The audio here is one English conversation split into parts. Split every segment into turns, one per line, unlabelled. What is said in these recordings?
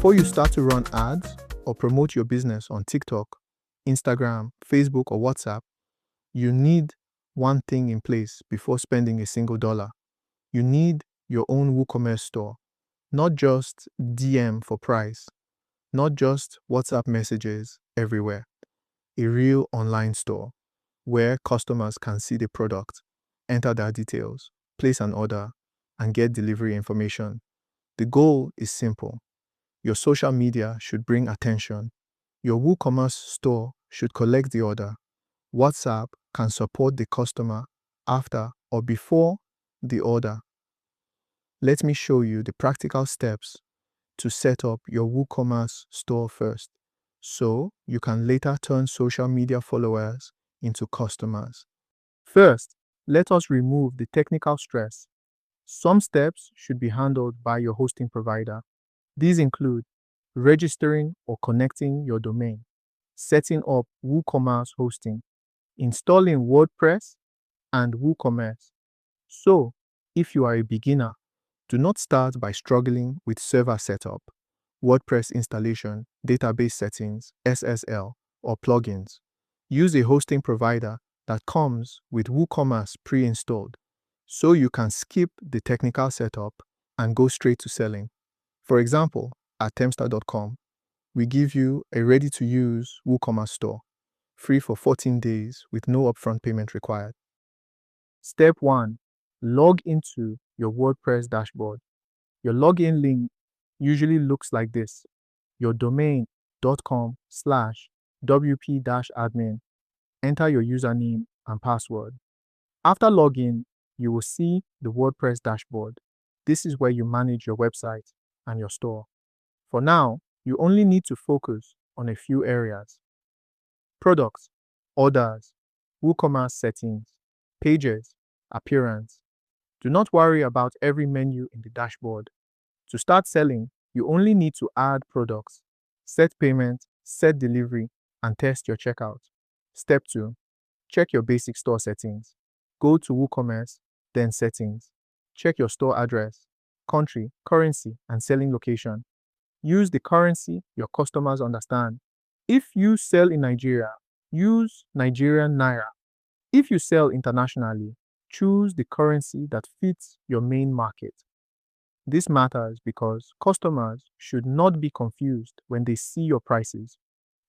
Before you start to run ads or promote your business on TikTok, Instagram, Facebook, or WhatsApp, you need one thing in place before spending a single dollar. You need your own WooCommerce store, not just DM for price, not just WhatsApp messages everywhere. A real online store where customers can see the product, enter their details, place an order, and get delivery information. The goal is simple. Your social media should bring attention. Your WooCommerce store should collect the order. WhatsApp can support the customer after or before the order. Let me show you the practical steps to set up your WooCommerce store first, so you can later turn social media followers into customers. First, let us remove the technical stress. Some steps should be handled by your hosting provider. These include registering or connecting your domain, setting up WooCommerce hosting, installing WordPress and WooCommerce. So, if you are a beginner, do not start by struggling with server setup, WordPress installation, database settings, SSL, or plugins. Use a hosting provider that comes with WooCommerce pre-installed, so you can skip the technical setup and go straight to selling. For example, at Temsta.com, we give you a ready-to-use WooCommerce store, free for 14 days with no upfront payment required. Step 1. Log into your WordPress dashboard. Your login link usually looks like this: your domain.com/wp-admin. Enter your username and password. After login, you will see the WordPress dashboard. This is where you manage your website and your store. For now, you only need to focus on a few areas: products, orders, WooCommerce settings, pages, appearance. Do not worry about every menu in the dashboard. To start selling, you only need to add products, set payment, set delivery, and test your checkout. Step 2. Check your basic store settings. Go to WooCommerce, then Settings. Check your store address, country, currency, and selling location. Use the currency your customers understand. If you sell in Nigeria, use Nigerian Naira. If you sell internationally, choose the currency that fits your main market. This matters because customers should not be confused when they see your prices.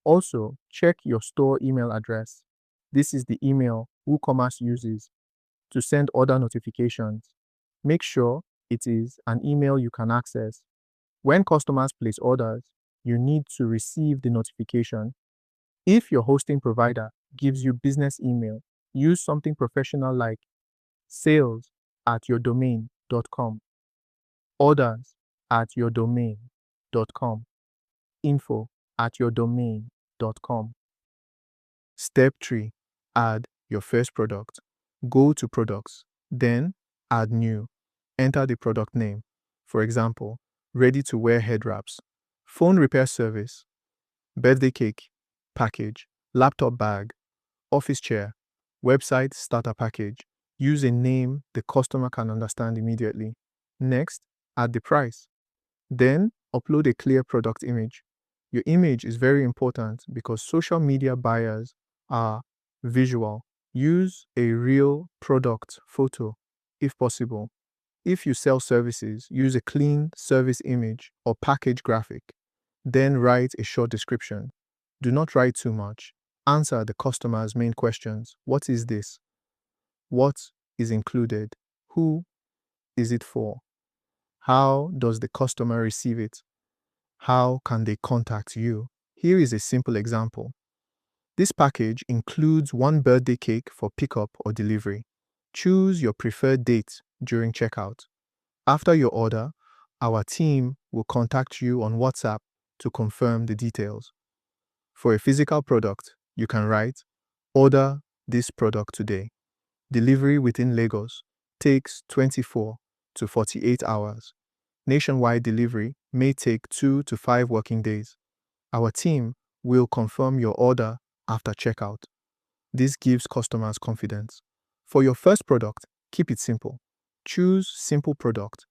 Also, check your store email address. This is the email WooCommerce uses to send order notifications. Make sure it is an email you can access. When customers place orders, you need to receive the notification. If your hosting provider gives you business email, use something professional like sales@yourdomain.com, orders@yourdomain.com, info@yourdomain.com. Step 3. Add your first product. Go to Products, then Add New. Enter the product name. For example, ready-to-wear head wraps, phone repair service, birthday cake, package, laptop bag, office chair, website starter package. Use a name the customer can understand immediately. Next, add the price. Then, upload a clear product image. Your image is very important because social media buyers are visual. Use a real product photo if possible. If you sell services, use a clean service image or package graphic. Then write a short description. Do not write too much. Answer the customer's main questions. What is this? What is included? Who is it for? How does the customer receive it? How can they contact you? Here is a simple example. This package includes one birthday cake for pickup or delivery. Choose your preferred date during checkout. After your order, our team will contact you on WhatsApp to confirm the details. For a physical product, you can write, "Order this product today. Delivery within Lagos takes 24 to 48 hours. Nationwide delivery may take 2 to 5 working days. Our team will confirm your order after checkout." This gives customers confidence. For your first product, keep it simple. Choose simple product.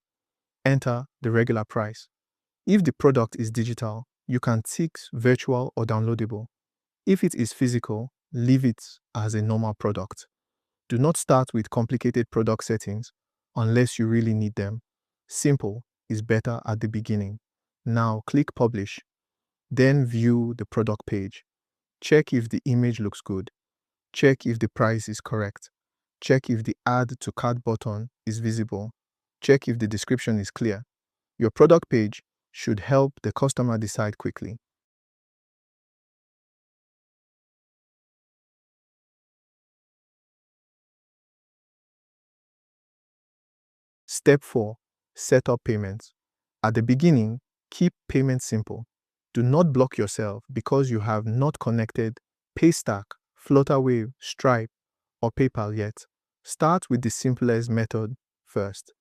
Enter the regular price. If the product is digital, you can tick virtual or downloadable. If it is physical, leave it as a normal product. Do not start with complicated product settings unless you really need them. Simple is better at the beginning. Now click Publish. Then view the product page. Check if the image looks good. Check if the price is correct. Check if the Add to Cart button is visible. Check if the description is clear. Your product page should help the customer decide quickly. Step 4. Set up payments. At the beginning, keep payments simple. Do not block yourself because you have not connected Paystack, Flutterwave, Stripe, or PayPal yet. Start with the simplest method first.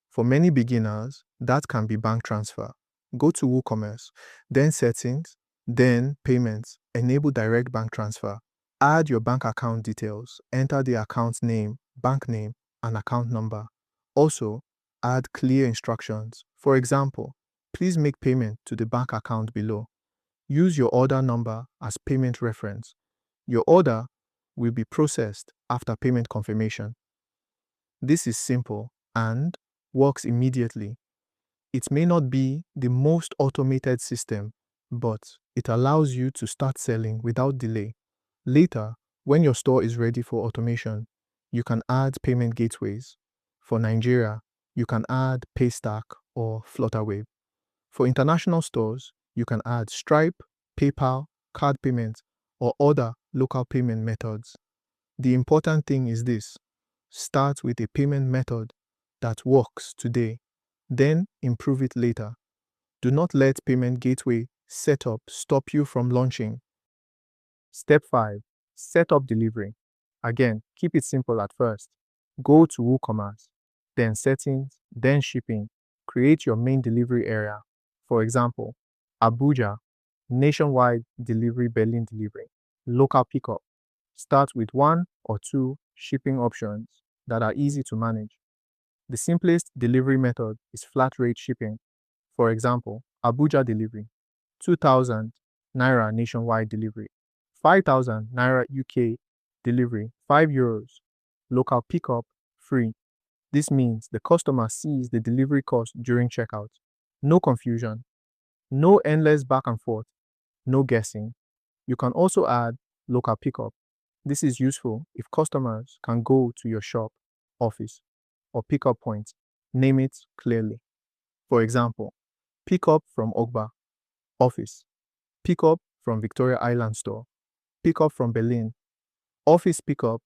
For many beginners, that can be bank transfer. Go to WooCommerce, then Settings, then Payments. Enable direct bank transfer. Add your bank account details. Enter the account name, bank name, and account number. Also, add clear instructions. For example, please make payment to the bank account below. Use your order number as payment reference. Your order will be processed after payment confirmation. This is simple and works immediately. It may not be the most automated system, but it allows you to start selling without delay. Later, when your store is ready for automation, you can add payment gateways. For Nigeria, you can add Paystack or Flutterwave. For international stores, you can add Stripe, PayPal, card payments, or other local payment methods. The important thing is this: start with a payment method that works today, then improve it later. Do not let payment gateway setup stop you from launching. Step 5. Set up delivery. Again, keep it simple at first. Go to WooCommerce, then Settings, then Shipping. Create your main delivery area. For example, Abuja, nationwide delivery, Berlin delivery, local pickup. Start with 1 or 2 shipping options that are easy to manage. The simplest delivery method is flat rate shipping. For example, Abuja delivery, 2,000 Naira nationwide delivery, 5,000 Naira UK delivery, €5, local pickup, free. This means the customer sees the delivery cost during checkout. No confusion, no endless back and forth, no guessing. You can also add local pickup. This is useful if customers can go to your shop, office, or pickup point. Name it clearly. For example, pickup from Ogba, office. Pickup from Victoria Island store. Pickup from Berlin. Office pickup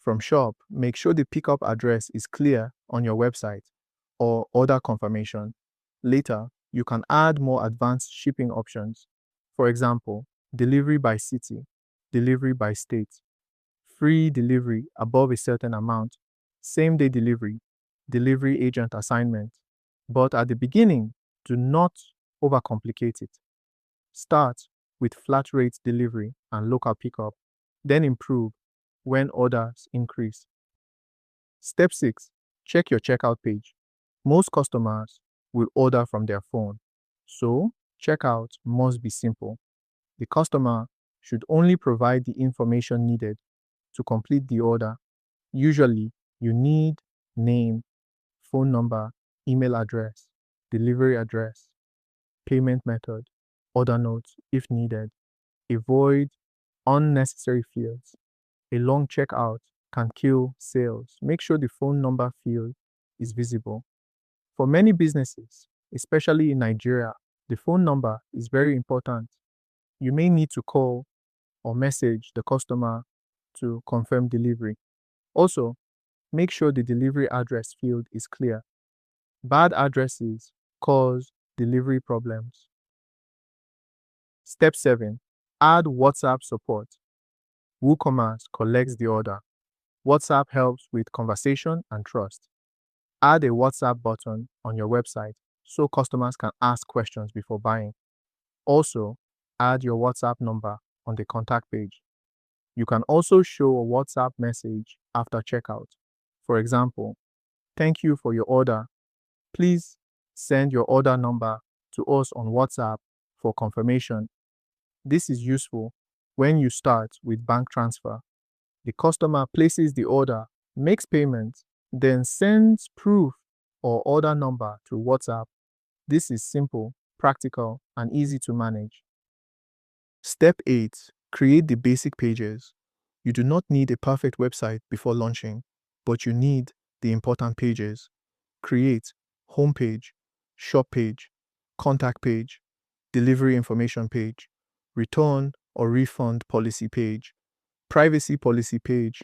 from shop. Make sure the pickup address is clear on your website or order confirmation. Later, you can add more advanced shipping options. For example, delivery by city, delivery by state, free delivery above a certain amount, same-day delivery, delivery agent assignment. But at the beginning, do not overcomplicate it. Start with flat rate delivery and local pickup, then improve when orders increase. Step 6. Check your checkout page. Most customers will order from their phone, so checkout must be simple. The customer should only provide the information needed to complete the order. Usually, you need name, phone number, email address, delivery address, payment method, order notes if needed. Avoid unnecessary fields. A long checkout can kill sales. Make sure the phone number field is visible. For many businesses, especially in Nigeria, the phone number is very important. You may need to call or message the customer to confirm delivery. Also, make sure the delivery address field is clear. Bad addresses cause delivery problems. Step 7. Add WhatsApp support. WooCommerce collects the order. WhatsApp helps with conversation and trust. Add a WhatsApp button on your website so customers can ask questions before buying. Also, add your WhatsApp number on the contact page. You can also show a WhatsApp message after checkout. For example, thank you for your order. Please send your order number to us on WhatsApp for confirmation. This is useful when you start with bank transfer. The customer places the order, makes payment, then sends proof or order number through WhatsApp. This is simple, practical, and easy to manage. Step 8. Create the basic pages. You do not need a perfect website before launching, but you need the important pages. Create homepage, shop page, contact page, delivery information page, return or refund policy page, privacy policy page,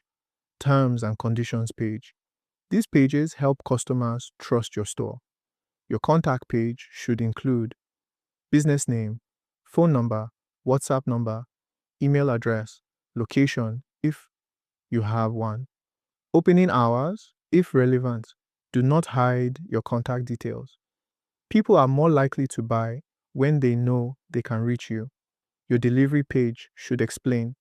terms and conditions page. These pages help customers trust your store. Your contact page should include business name, phone number, WhatsApp number, email address, location if you have one, opening hours if relevant. Do not hide your contact details. People are more likely to buy when they know they can reach you. Your delivery page should explain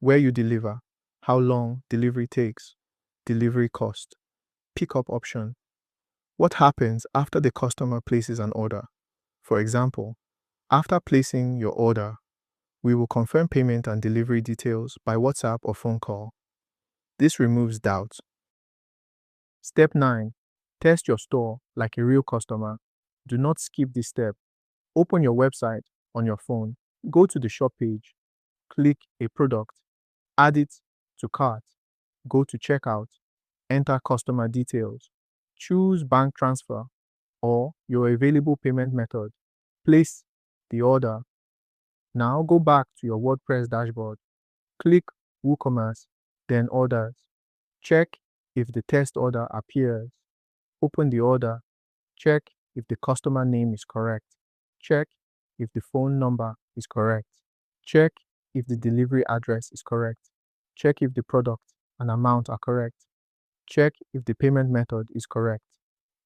where you deliver, how long delivery takes, delivery cost, pickup option. What happens after the customer places an order? For example, after placing your order, we will confirm payment and delivery details by WhatsApp or phone call. This removes doubt. Step 9. Test your store like a real customer. Do not skip this step. Open your website on your phone. Go to the shop page. Click a product. Add it to cart. Go to checkout. Enter customer details. Choose bank transfer or your available payment method. Place the order. Now go back to your WordPress dashboard. Click WooCommerce, then Orders. Check if the test order appears. Open the order. Check if the customer name is correct. Check if the phone number is correct. Check if the delivery address is correct. Check if the product and amount are correct. Check if the payment method is correct.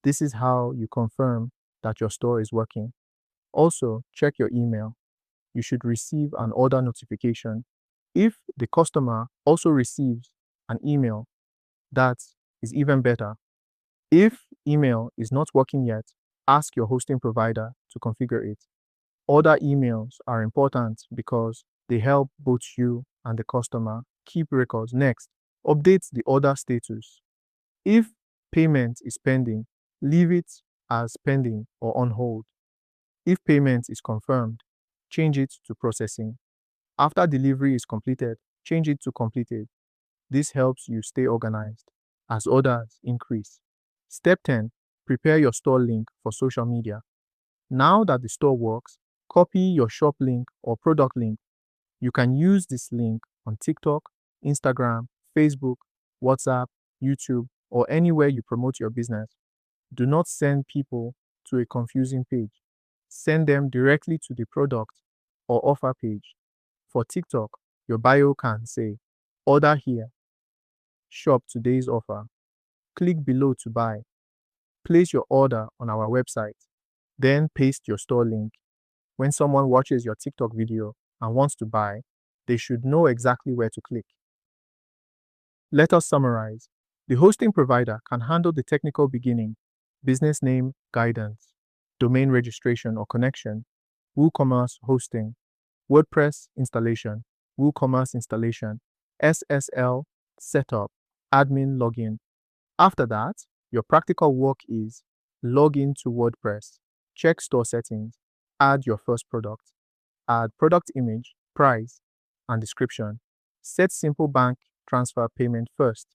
This is how you confirm that your store is working. Also, check your email. You should receive an order notification. If the customer also receives an email, that is even better. If email is not working yet, ask your hosting provider to configure it. Order emails are important because they help both you and the customer keep records. Next, update the order status. If payment is pending, leave it as pending or on hold. If payment is confirmed, change it to processing. After delivery is completed, change it to completed. This helps you stay organized as orders increase. Step 10. Prepare your store link for social media. Now that the store works, copy your shop link or product link. You can use this link on TikTok, Instagram, Facebook, WhatsApp, YouTube, or anywhere you promote your business. Do not send people to a confusing page. Send them directly to the product or offer page. For TikTok, your bio can say, order here, shop today's offer, click below to buy, place your order on our website, then paste your store link. When someone watches your TikTok video and wants to buy, they should know exactly where to click. Let us summarize. The hosting provider can handle the technical beginning, business name guidance, domain registration or connection, WooCommerce hosting, WordPress installation, WooCommerce installation, SSL setup, admin login. After that, your practical work is log in to WordPress, check store settings, add your first product, add product image, price, and description, set simple bank transfer payment first,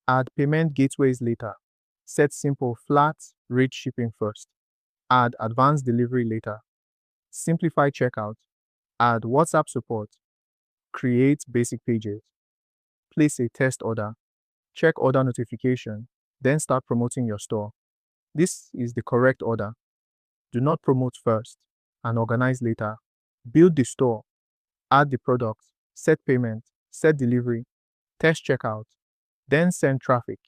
add payment gateways later, set simple flat rate shipping first, add advanced delivery later, simplify checkout, add WhatsApp support, create basic pages, place a test order, check order notification, then start promoting your store. This is the correct order. Do not promote first and organize later. Build the store, add the products, set payment, set delivery, test checkout, then send traffic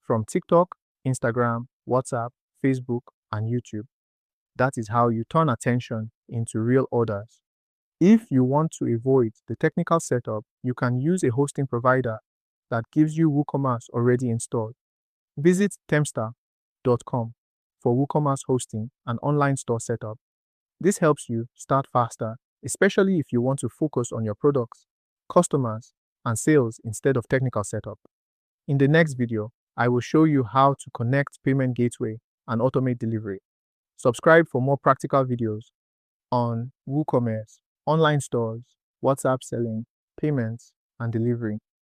from TikTok, Instagram, WhatsApp, Facebook, and YouTube. That is how you turn attention into real orders. If you want to avoid the technical setup, you can use a hosting provider that gives you WooCommerce already installed. Visit Temsta.com for WooCommerce hosting and online store setup. This helps you start faster, especially if you want to focus on your products, customers, and sales instead of technical setup. In the next video, I will show you how to connect payment gateway and automate delivery. Subscribe for more practical videos on WooCommerce, online stores, WhatsApp selling, payments, and delivery.